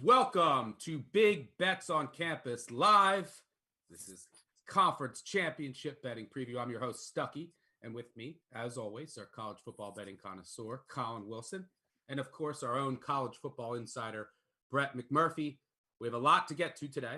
Welcome to Big Bets on Campus Live. This is Conference Championship Betting Preview. I'm your host, Stuckey, and with me, as always, our college football betting connoisseur, Collin Wilson, and of course, our own college football insider, Brett McMurphy. We have a lot to get to today.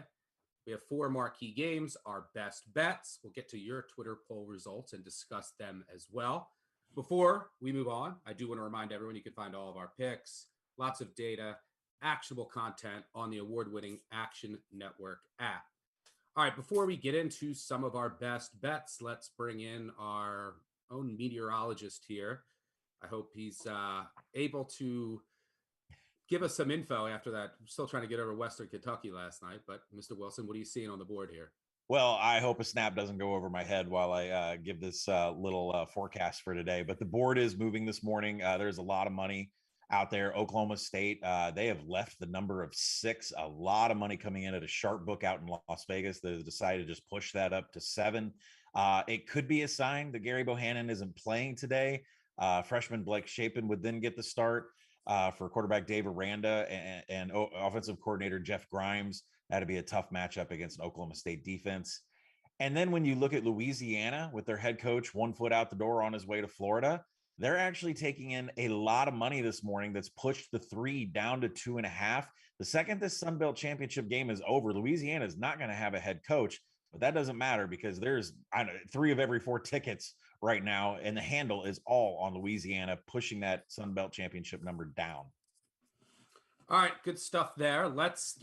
We have 4 marquee games, our best bets. We'll get to your Twitter poll results and discuss them as well. Before we move on, I do want to remind everyone you can find all of our picks, lots of data, actionable content on the award-winning Action Network app. All right, before we get into some of our best bets, let's bring in our own meteorologist here. I hope he's able to give us some info after that. I'm still trying to get over Western Kentucky last night, but Mr. Wilson, what are you seeing on the board here? Well, I hope a snap doesn't go over my head while I give this little forecast for today. But the board is moving this morning. There's a lot of money out there. Oklahoma State, they have left the number of 6. A lot of money coming in at a sharp book out in Las Vegas. They decided to just push that up to 7. It could be a sign that Gary Bohannon isn't playing today. Freshman Blake Shapen would then get the start for quarterback Dave Aranda and offensive coordinator Jeff Grimes. That'd be a tough matchup against an Oklahoma State defense. And then when you look at Louisiana with their head coach 1 foot out the door on his way to Florida, they're actually taking in a lot of money this morning that's pushed the 3 down to 2.5. The second this Sun Belt Championship game is over, Louisiana is not going to have a head coach, but that doesn't matter because there's 3 of every 4 tickets right now, and the handle is all on Louisiana, pushing that Sun Belt Championship number down. All right, good stuff there. Let's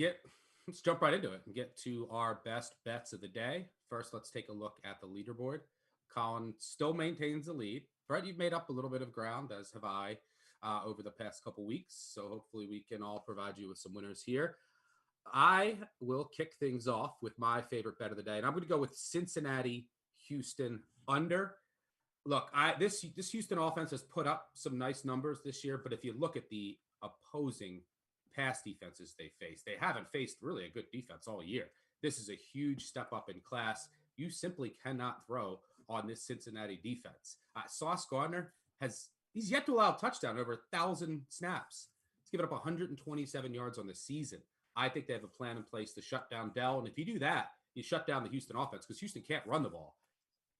jump right into it and get to our best bets of the day. First, let's take a look at the leaderboard. Collin still maintains the lead. Brett, you've made up a little bit of ground, as have I, over the past couple weeks. So hopefully we can all provide you with some winners here. I will kick things off with my favorite bet of the day, and I'm going to go with Cincinnati, Houston under. Look, this Houston offense has put up some nice numbers this year, but if you look at the opposing pass defenses they haven't faced really a good defense all year. This is a huge step up in class. You simply cannot throw on this Cincinnati defense. Sauce Gardner he's yet to allow a touchdown over 1,000 snaps. He's given up 127 yards on the season. I think they have a plan in place to shut down Dell. And if you do that, you shut down the Houston offense because Houston can't run the ball.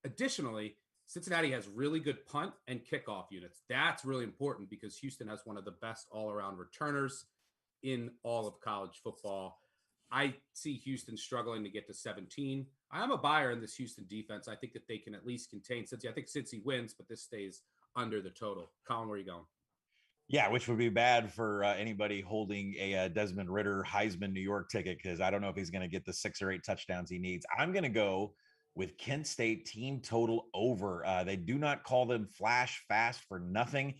Additionally, Cincinnati has really good punt and kickoff units. That's really important because Houston has one of the best all-around returners in all of college football. I see Houston struggling to get to 17. I am a buyer in this Houston defense. I think that they can at least contain Cincy. I think Cincy wins, but this stays under the total. Collin, where are you going? Yeah, which would be bad for anybody holding a Desmond Ridder Heisman New York ticket, because I don't know if he's going to get the 6 or 8 touchdowns he needs. I'm going to go with Kent State team total over. They do not call them flash fast for nothing.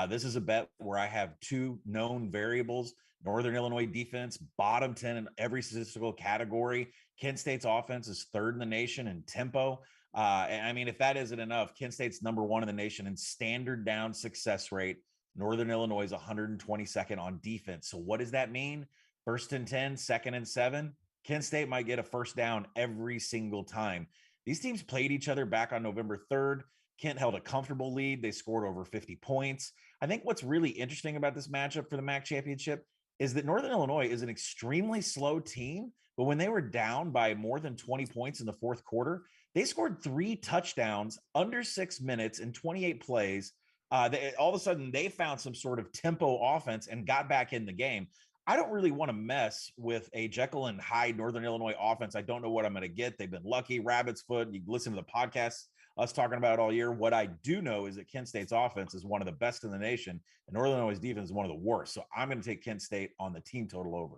This is a bet where I have 2 known variables. Northern Illinois defense, bottom 10 in every statistical category. Kent State's offense is 3rd in the nation in tempo. And I mean, if that isn't enough, Kent State's number 1 in the nation in standard down success rate. Northern Illinois is 122nd on defense. So what does that mean? 1st and 10, 2nd and 7. Kent State might get a first down every single time. These teams played each other back on November 3rd. Kent held a comfortable lead. They scored over 50 points. I think what's really interesting about this matchup for the MAC championship is that Northern Illinois is an extremely slow team, but when they were down by more than 20 points in the 4th quarter, they scored 3 touchdowns under 6 minutes and 28 plays. All of a sudden, they found some sort of tempo offense and got back in the game. I don't really want to mess with a Jekyll and Hyde Northern Illinois offense. I don't know what I'm going to get. They've been lucky. Rabbit's foot. You listen to the podcast, us talking about it all year. What I do know is that Kent State's offense is one of the best in the nation, and Northern Illinois' defense is one of the worst. So I'm going to take Kent State on the team total over.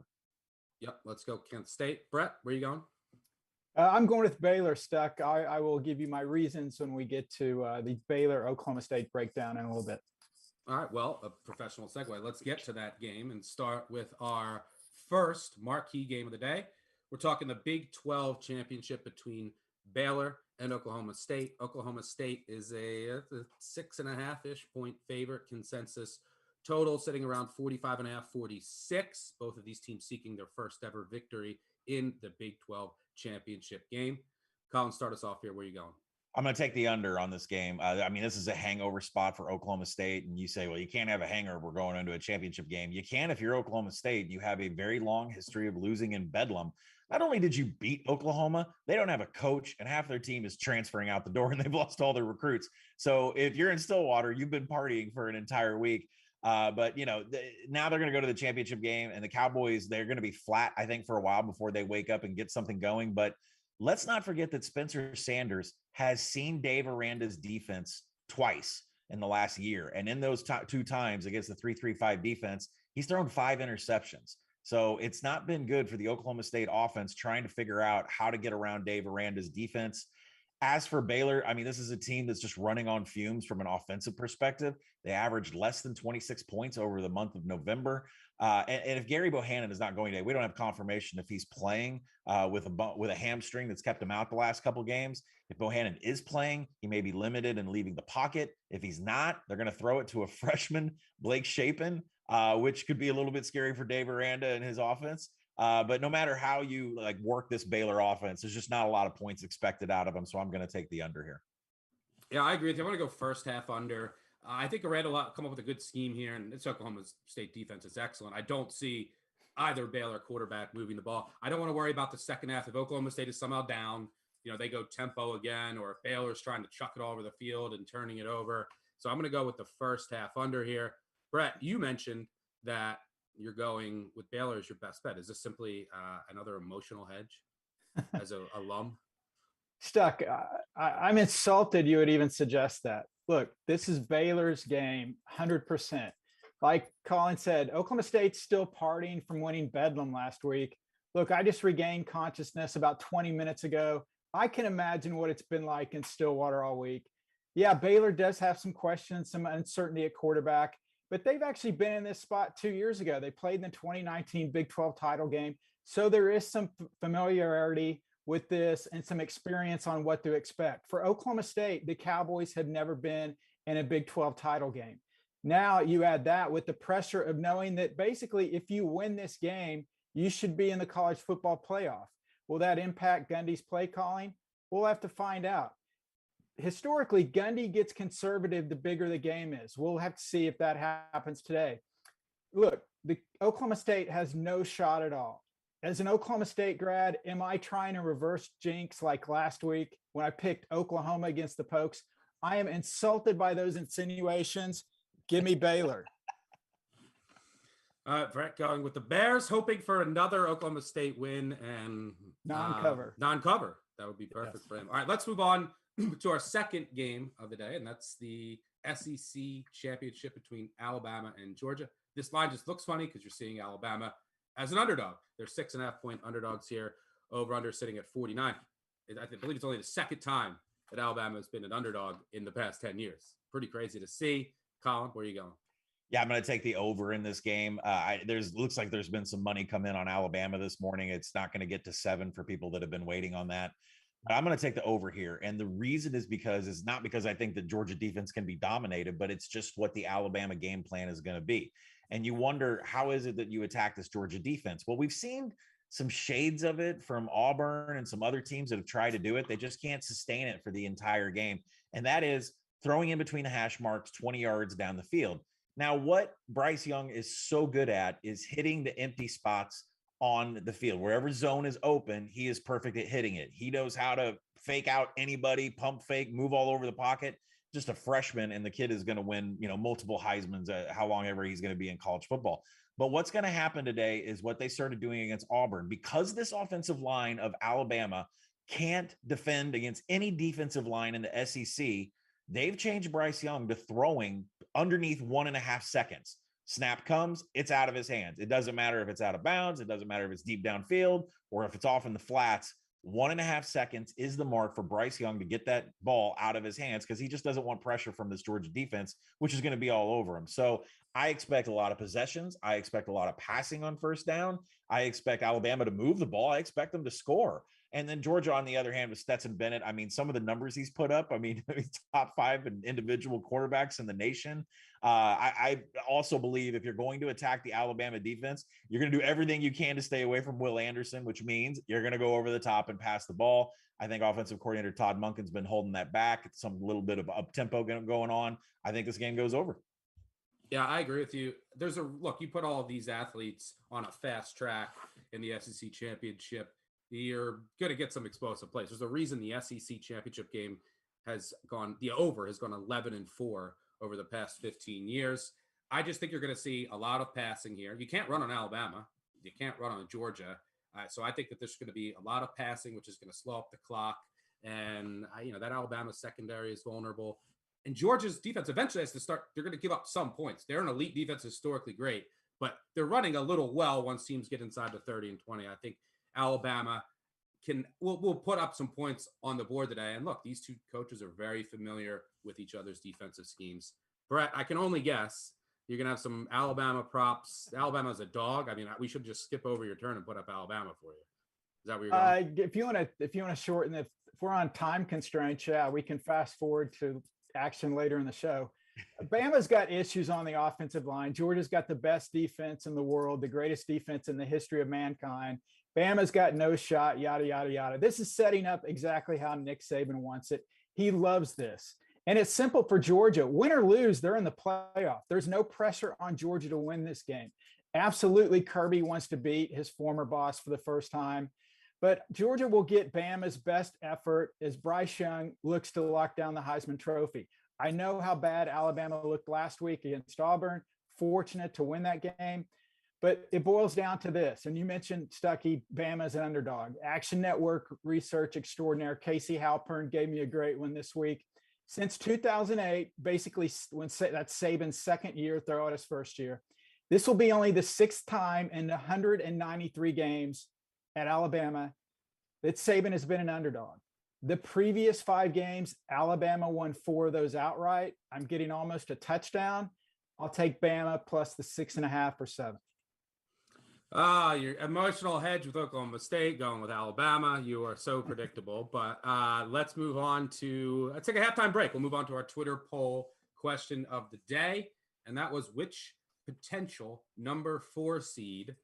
Yep, let's go Kent State. Brett, where are you going? I'm going with Baylor, Stuck. I will give you my reasons when we get to the Baylor-Oklahoma State breakdown in a little bit. All right, well, a professional segue. Let's get to that game and start with our first marquee game of the day. We're talking the Big 12 championship between Baylor and Oklahoma State. Oklahoma State is a 6.5-ish point favorite. Consensus total sitting around 45.5, 46. Both of these teams seeking their first ever victory in the Big 12 championship game. Collin, start us off here. Where are you going? I'm going to take the under on this game. I mean, this is a hangover spot for Oklahoma State. And you say, well, you can't have a hangover going into a championship game. You can if you're Oklahoma State. You have a very long history of losing in Bedlam. Not only did you beat Oklahoma, they don't have a coach, and half their team is transferring out the door, and they've lost all their recruits. So if you're in Stillwater, you've been partying for an entire week. But, now they're going to go to the championship game, and the Cowboys, they're going to be flat, I think, for a while before they wake up and get something going. But let's not forget that Spencer Sanders has seen Dave Aranda's defense twice in the last year. And in those two times against the 3-3-5 defense, he's thrown 5 interceptions. So it's not been good for the Oklahoma State offense trying to figure out how to get around Dave Aranda's defense. As for Baylor, I mean, this is a team that's just running on fumes from an offensive perspective. They averaged less than 26 points over the month of November. And if Gary Bohannon is not going today, we don't have confirmation if he's playing with a hamstring that's kept him out the last couple games. If Bohannon is playing, he may be limited and leaving the pocket. If he's not, they're going to throw it to a freshman, Blake Shapen, which could be a little bit scary for Dave Aranda and his offense. But no matter how you work this Baylor offense, there's just not a lot of points expected out of them. So I'm going to take the under here. Yeah, I agree with you. I'm going to go first half under. I think Aranda will come up with a good scheme here, and it's Oklahoma State defense is excellent. I don't see either Baylor quarterback moving the ball. I don't want to worry about the second half. If Oklahoma State is somehow down, they go tempo again, or if Baylor's trying to chuck it all over the field and turning it over. So I'm going to go with the first half under here. Brett, you mentioned that you're going with Baylor as your best bet. Is this simply another emotional hedge as an alum? Stuck. I'm insulted you would even suggest that. Look, this is Baylor's game, 100%. Like Collin said, Oklahoma State's still partying from winning Bedlam last week. Look, I just regained consciousness about 20 minutes ago. I can imagine what it's been like in Stillwater all week. Yeah, Baylor does have some questions, some uncertainty at quarterback, but they've actually been in this spot 2 years ago. They played in the 2019 Big 12 title game. So there is some familiarity with this and some experience on what to expect. For Oklahoma State, the Cowboys had never been in a Big 12 title game. Now you add that with the pressure of knowing that basically if you win this game, you should be in the college football playoff. Will that impact Gundy's play calling? We'll have to find out. Historically, Gundy gets conservative the bigger the game is. We'll have to see if that happens today. Look, the Oklahoma State has no shot at all. As an Oklahoma State grad, am I trying to reverse jinx like last week when I picked Oklahoma against the Pokes? I am insulted by those insinuations. Give me Baylor. Brett going with the Bears, hoping for another Oklahoma State win and non-cover. Non-cover. That would be perfect for him. All right, let's move on to our second game of the day, and that's the SEC championship between Alabama and Georgia. This line just looks funny because you're seeing Alabama as an underdog. They're 6.5-point underdogs here. Over under sitting at 49. I believe it's only the second time that Alabama has been an underdog in the past 10 years. Pretty crazy to see. Collin, where are you going? Yeah, I'm going to take the over in this game. Looks like there's been some money come in on Alabama this morning. It's not going to get to 7 for people that have been waiting on that. But I'm going to take the over here. And the reason is because it's not because I think the Georgia defense can be dominated, but it's just what the Alabama game plan is going to be. And you wonder, how is it that you attack this Georgia defense? Well, we've seen some shades of it from Auburn and some other teams that have tried to do it. They just can't sustain it for the entire game. And that is throwing in between the hash marks 20 yards down the field. Now, what Bryce Young is so good at is hitting the empty spots on the field. Wherever zone is open, he is perfect at hitting it. He knows how to fake out anybody, pump fake, move all over the pocket. Just a freshman, and the kid is going to win, multiple Heismans how long ever he's going to be in college football. But what's going to happen today is what they started doing against Auburn. Because this offensive line of Alabama can't defend against any defensive line in the SEC, they've changed Bryce Young to throwing underneath 1.5 seconds. Snap comes, it's out of his hands. It doesn't matter if it's out of bounds. It doesn't matter if it's deep downfield or if it's off in the flats. 1.5 seconds is the mark for Bryce Young to get that ball out of his hands because he just doesn't want pressure from this Georgia defense, which is going to be all over him. So I expect a lot of possessions. I expect a lot of passing on first down. I expect Alabama to move the ball. I expect them to score. And then Georgia, on the other hand, with Stetson Bennett, I mean, some of the numbers he's put up, I mean, top 5 in individual quarterbacks in the nation. I also believe if you're going to attack the Alabama defense, you're going to do everything you can to stay away from Will Anderson, which means you're going to go over the top and pass the ball. I think offensive coordinator Todd Monken's been holding that back. It's some little bit of up tempo going on. I think this game goes over. Yeah, I agree with you. There's a look, you put all of these athletes on a fast track in the SEC championship, you're going to get some explosive plays. There's a reason the SEC championship game the over has gone 11-4 over the past 15 years. I just think you're going to see a lot of passing here. You can't run on Alabama. You can't run on Georgia. So I think that there's going to be a lot of passing, which is going to slow up the clock. And, that Alabama secondary is vulnerable. And Georgia's defense eventually has to start. They're going to give up some points. They're an elite defense, historically great, but they're running a little well once teams get inside the 30 and 20. I think Alabama will put up some points on the board today. And look, these two coaches are very familiar with each other's defensive schemes. Brett, I can only guess you're going to have some Alabama props. Alabama's a dog. I mean, we should just skip over your turn and put up Alabama for you. Is that where you're going? If you want to shorten if we're on time constraints, yeah, we can fast forward to action later in the show. Bama's got issues on the offensive line. Georgia's got the best defense in the world, the greatest defense in the history of mankind. Bama's got no shot, yada, yada, yada. This is setting up exactly how Nick Saban wants it. He loves this. And it's simple for Georgia. Win or lose, they're in the playoff. There's no pressure on Georgia to win this game. Absolutely, Kirby wants to beat his former boss for the first time. But Georgia will get Bama's best effort as Bryce Young looks to lock down the Heisman Trophy. I know how bad Alabama looked last week against Auburn. Fortunate to win that game. But it boils down to this. And you mentioned, Stuckey, Bama as an underdog. Action Network research extraordinaire Casey Halpern gave me a great one this week. Since 2008, basically that's Saban's second year throughout his first year, this will be only the 6th time in 193 games at Alabama that Saban has been an underdog. The previous 5 games, Alabama won 4 of those outright. I'm getting almost a touchdown. I'll take Bama plus the 6.5 or 7. Your emotional hedge with Oklahoma State, going with Alabama. You are so predictable. But let's move on to, let's take a halftime break. We'll move on to our Twitter poll question of the day. And that was, which potential number 4 seed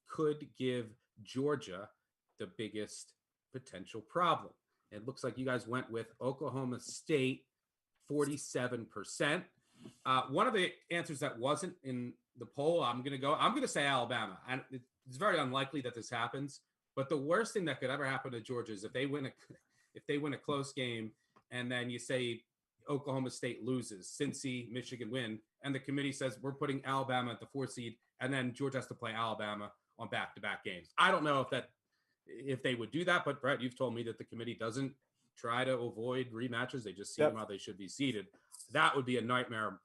could give Georgia the biggest potential problem? It looks like you guys went with Oklahoma State, 47%. One of the answers that wasn't in the poll, I'm going to say Alabama. And it's very unlikely that this happens, but the worst thing that could ever happen to Georgia is if they win a close game and then you say Oklahoma State loses, Cincy, Michigan win, and the committee says we're putting Alabama at the 4 seed, and then Georgia has to play Alabama on back-to-back games. I don't know if they would do that, but Brett, you've told me that the committee doesn't try to avoid rematches. They just see them how they should be seeded. That would be a nightmare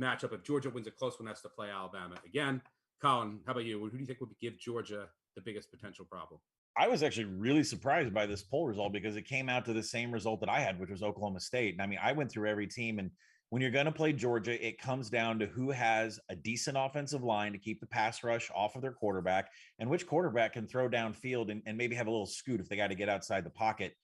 matchup. If Georgia wins a close one, has to play Alabama again. Collin, how about you? Who do you think would give Georgia the biggest potential problem? I was actually really surprised by this poll result because it came out to the same result that I had, which was Oklahoma State. And I mean, I went through every team, and when you're going to play Georgia, it comes down to who has a decent offensive line to keep the pass rush off of their quarterback and which quarterback can throw downfield and maybe have a little scoot if they got to get outside the pocket.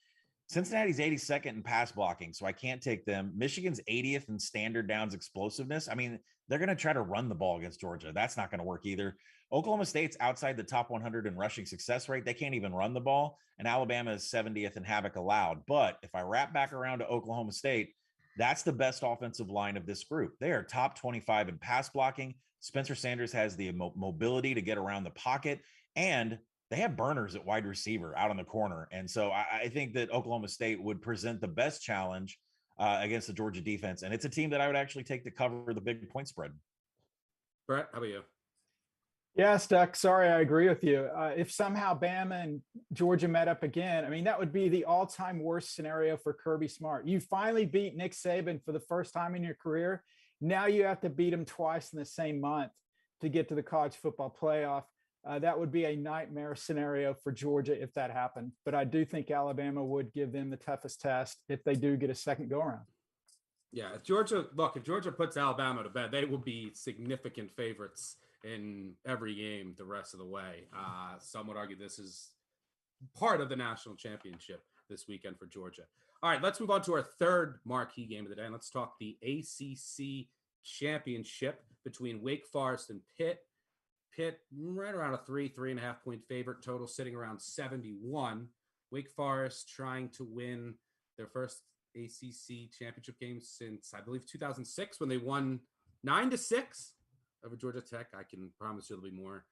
Cincinnati's 82nd in pass blocking, so I can't take them. Michigan's 80th in standard downs explosiveness. I mean, they're going to try to run the ball against Georgia. That's not going to work either. Oklahoma State's outside the top 100 in rushing success rate. They can't even run the ball. And Alabama is 70th in havoc allowed. But if I wrap back around to Oklahoma State, that's the best offensive line of this group. They are top 25 in pass blocking. Spencer Sanders has the mobility to get around the pocket, and they have burners at wide receiver out on the corner. And so I think that Oklahoma State would present the best challenge against the Georgia defense. And it's a team that I would actually take to cover the big point spread. Brett, how about you? Yeah, Stuck. Sorry, I agree with you. If somehow Bama and Georgia met up again, I mean, that would be the all-time worst scenario for Kirby Smart. You finally beat Nick Saban for the first time in your career. Now you have to beat him twice in the same month to get to the college football playoff. That would be a nightmare scenario for Georgia if that happened. But I do think Alabama would give them the toughest test if they do get a second go-around. Yeah, if Georgia puts Alabama to bed, they will be significant favorites in every game the rest of the way. Some would argue this is part of the national championship this weekend for Georgia. All right, let's move on to our third marquee game of the day, and let's talk the ACC championship between Wake Forest and Pitt. Pitt right around a 3.5 point favorite, total sitting around 71. Wake Forest trying to win their first ACC championship game since, I believe, 2006, when they won 9-6 over Georgia Tech. I can promise you there'll be more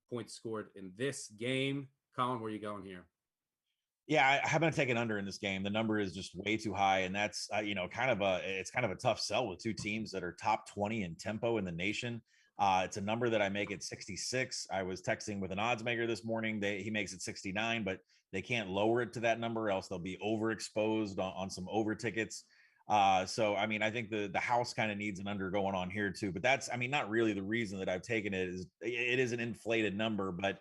points scored in this game. Collin, where are you going here? Yeah, I haven't taken under in this game. The number is just way too high, and that's it's kind of a tough sell with two teams that are top 20 in tempo in the nation. It's a number that I make at 66. I was texting with an odds maker this morning. He makes it 69, but they can't lower it to that number, else they'll be overexposed on some over tickets. So I mean, I think the house kind of needs an under going on here too. But that's, I mean, not really the reason that I've taken it. It is an inflated number, but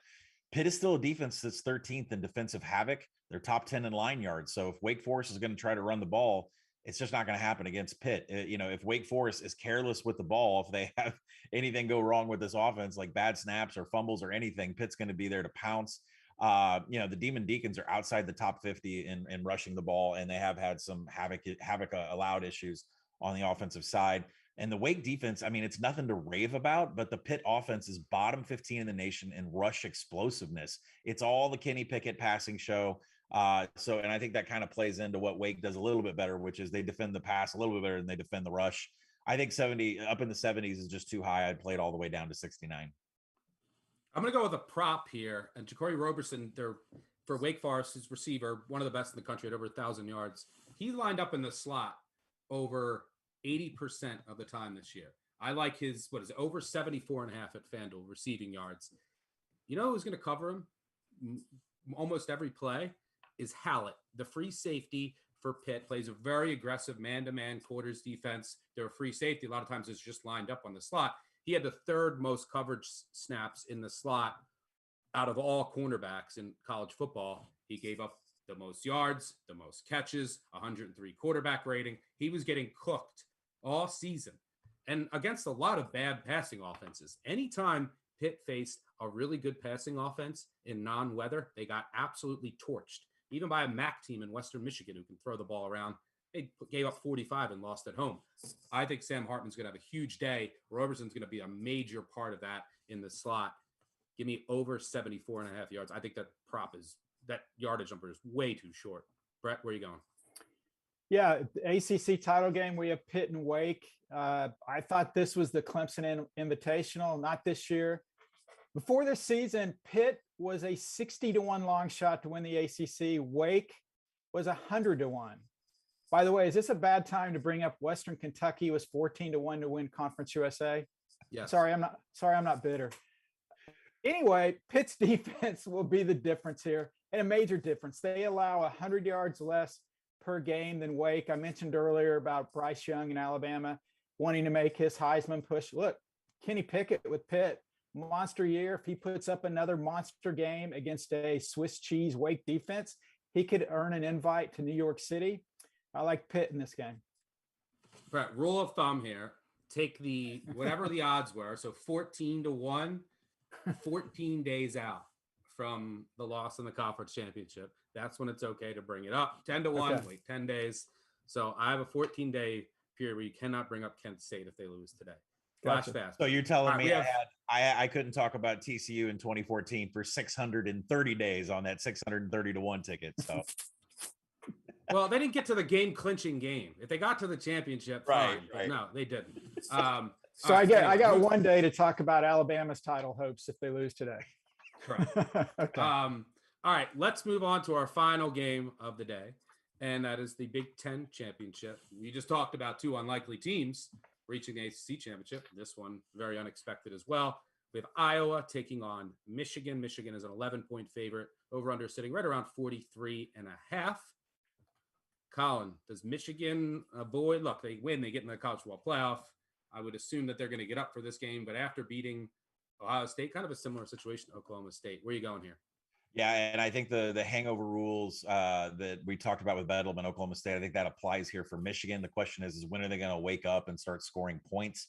Pitt is still a defense that's 13th in defensive havoc. They're top 10 in line yards. So if Wake Forest is going to try to run the ball, it's just not going to happen against Pitt. If Wake Forest is careless with the ball, if they have anything go wrong with this offense, like bad snaps or fumbles or anything, Pitt's going to be there to pounce. The Demon Deacons are outside the top 50 in rushing the ball, and they have had some havoc allowed issues on the offensive side. And the Wake defense, I mean, it's nothing to rave about, but the Pitt offense is bottom 15 in the nation in rush explosiveness. It's all the Kenny Pickett passing show. And I think that kind of plays into what Wake does a little bit better, which is they defend the pass a little bit better than they defend the rush. I think 70 up in the 70s is just too high. I'd play it all the way down to 69. I'm going to go with a prop here. And Jacory Roberson, for Wake Forest, his receiver, one of the best in the country at over 1,000 yards. He lined up in the slot over 80% of the time this year. I like his, over 74.5 at FanDuel receiving yards. You know who's going to cover him almost every play is Hallett, the free safety for Pitt, plays a very aggressive man-to-man quarters defense. They're a free safety. A lot of times it's just lined up on the slot. He had the third most coverage snaps in the slot out of all cornerbacks in college football. He gave up the most yards, the most catches, 103 quarterback rating. He was getting cooked all season. And against a lot of bad passing offenses, anytime Pitt faced a really good passing offense in non-weather, they got absolutely torched. Even by a MAC team in Western Michigan who can throw the ball around, they gave up 45 and lost at home. I think Sam Hartman's going to have a huge day. Roberson's going to be a major part of that in the slot. Give me over 74.5 yards. I think that yardage number is way too short. Brett, where are you going? Yeah, ACC title game. We have Pitt and Wake. I thought this was the Clemson Invitational, not this year. Before this season, Pitt was a 60-1 long shot to win the ACC. Wake was 100-1. By the way, is this a bad time to bring up Western Kentucky was 14-1 to win Conference USA? Yes. Sorry, I'm not bitter. Anyway, Pitt's defense will be the difference here, and a major difference. They allow 100 yards less per game than Wake. I mentioned earlier about Bryce Young in Alabama wanting to make his Heisman push. Look, Kenny Pickett with Pitt, monster year. If he puts up another monster game against a Swiss cheese Wake defense, he could earn an invite to New York City. I like Pitt in this game. Brett, rule of thumb here. Take whatever the odds were. So 14-1, 14 days out from the loss in the conference championship. That's when it's okay to bring it up. 10-1, okay. Wait 10 days. So I have a 14-day period where you cannot bring up Kent State if they lose today. Flash fast. So you're telling me I couldn't talk about TCU in 2014 for 630 days on that 630-1 ticket. So well, they didn't get to the game clinching game. If they got to the championship, fine. Right. No, they didn't. So I got one day to talk about Alabama's title hopes if they lose today. Correct. Okay. All right, let's move on to our final game of the day, and that is the Big Ten championship. We just talked about two unlikely teams reaching the ACC championship. This one very unexpected as well. We have Iowa taking on Michigan. Michigan is an 11-point favorite. Over-under sitting right around 43.5. Collin, does Michigan avoid? Look, they win. They get in the college football playoff. I would assume that they're going to get up for this game. But after beating Ohio State, kind of a similar situation to Oklahoma State. Where are you going here? Yeah, and I think the hangover rules that we talked about with Bedlam and Oklahoma State, I think that applies here for Michigan. The question is when are they going to wake up and start scoring points?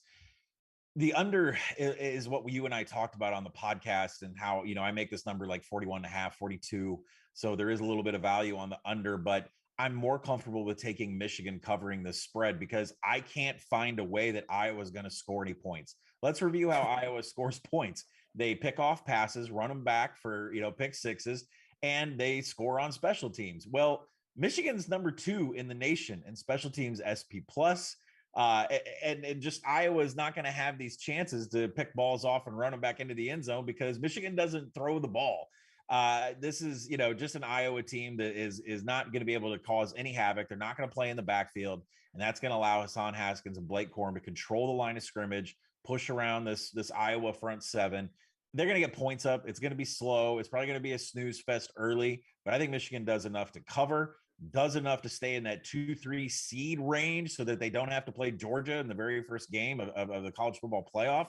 The under is what you and I talked about on the podcast, and how, I make this number like 41.5, 42. So there is a little bit of value on the under, but I'm more comfortable with taking Michigan covering the spread because I can't find a way that Iowa's going to score any points. Let's review how Iowa scores points. They pick off passes, run them back for, pick sixes, and they score on special teams. Well, Michigan's number 2 in the nation in special teams SP plus. And just Iowa is not going to have these chances to pick balls off and run them back into the end zone because Michigan doesn't throw the ball. This is, just an Iowa team that is not going to be able to cause any havoc. They're not going to play in the backfield, and that's going to allow Hassan Haskins and Blake Corum to control the line of scrimmage, push around this Iowa front seven. They're going to get points up. It's going to be slow. It's probably going to be a snooze fest early, but I think Michigan does enough to cover, does enough to stay in that 2-3 seed range so that they don't have to play Georgia in the very first game of the college football playoff.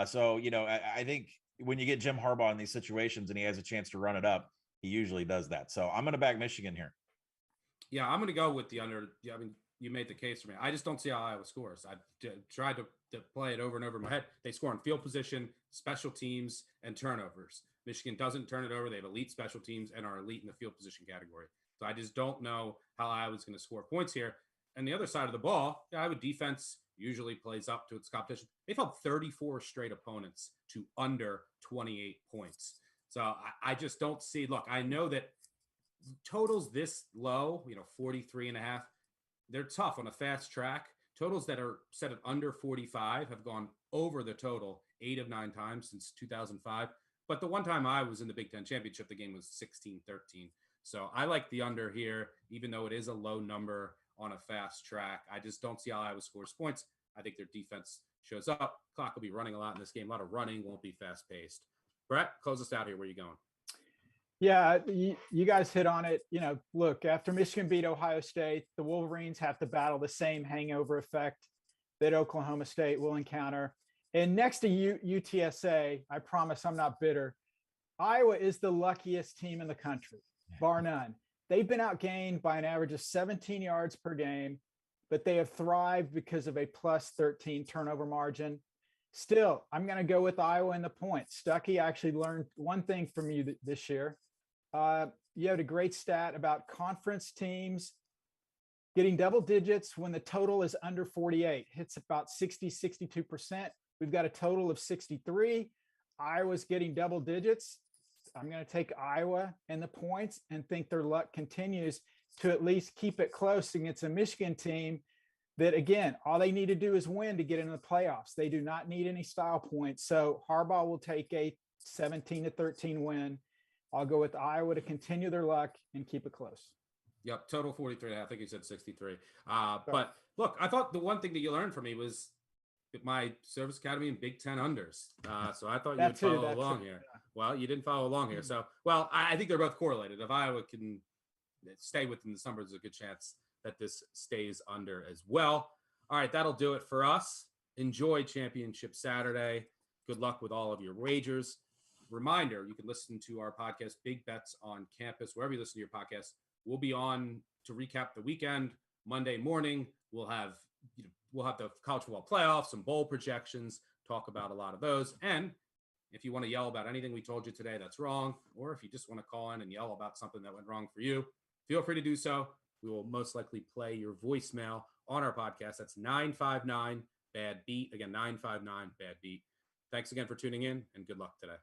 So, I think when you get Jim Harbaugh in these situations and he has a chance to run it up, he usually does that. So I'm going to back Michigan here. Yeah, I'm going to go with the under. I mean, you made the case for me. I just don't see how Iowa scores. I tried to play it over and over in my head. They score on field position, special teams, and turnovers. Michigan doesn't turn it over. They have elite special teams and are elite in the field position category. So I just don't know how Iowa's going to score points here. And the other side of the ball, Iowa defense usually plays up to its competition. They've held 34 straight opponents to under 28 points. So I just don't see, look, I know that totals this low, 43.5, they're tough on a fast track. Totals that are set at under 45 have gone over the total 8 of 9 times since 2005. But the one time I was in the Big Ten championship, the game was 16-13. So I like the under here, even though it is a low number on a fast track. I just don't see how Iowa scores points. I think their defense shows up. Clock will be running a lot in this game. A lot of running, won't be fast paced. Brett, close us out here. Where are you going? Yeah, you guys hit on it. Look, after Michigan beat Ohio State, the Wolverines have to battle the same hangover effect that Oklahoma State will encounter. And next to UTSA, I promise I'm not bitter, Iowa is the luckiest team in the country, bar none. They've been outgained by an average of 17 yards per game, but they have thrived because of a plus 13 turnover margin. Still, I'm going to go with Iowa in the points. Stuckey actually learned one thing from you this year. You had a great stat about conference teams getting double digits when the total is under 48. Hits about 60, 62%. We've got a total of 63. Iowa's getting double digits. I'm going to take Iowa and the points and think their luck continues to at least keep it close against a Michigan team that, again, all they need to do is win to get into the playoffs. They do not need any style points. So Harbaugh will take a 17-13 win. I'll go with Iowa to continue their luck and keep it close. Yep, total 43. I think you said 63. But look, I thought the one thing that you learned from me was my Service Academy and Big Ten unders. So I thought you would follow along here. Yeah. Well, you didn't follow along here. So, I think they're both correlated. If Iowa can stay within the numbers, there's a good chance that this stays under as well. All right, that'll do it for us. Enjoy Championship Saturday. Good luck with all of your wagers. Reminder, you can listen to our podcast, Big Bets on Campus, wherever you listen to your podcast. We'll be on to recap the weekend Monday morning. We'll have the college football playoffs, some bowl projections, talk about a lot of those. And if you want to yell about anything we told you today that's wrong, or if you just want to call in and yell about something that went wrong for you, feel free to do so. We will most likely play your voicemail on our podcast. That's 959-BAD-BEAT. Again, 959-BAD-BEAT. Thanks again for tuning in, and good luck today.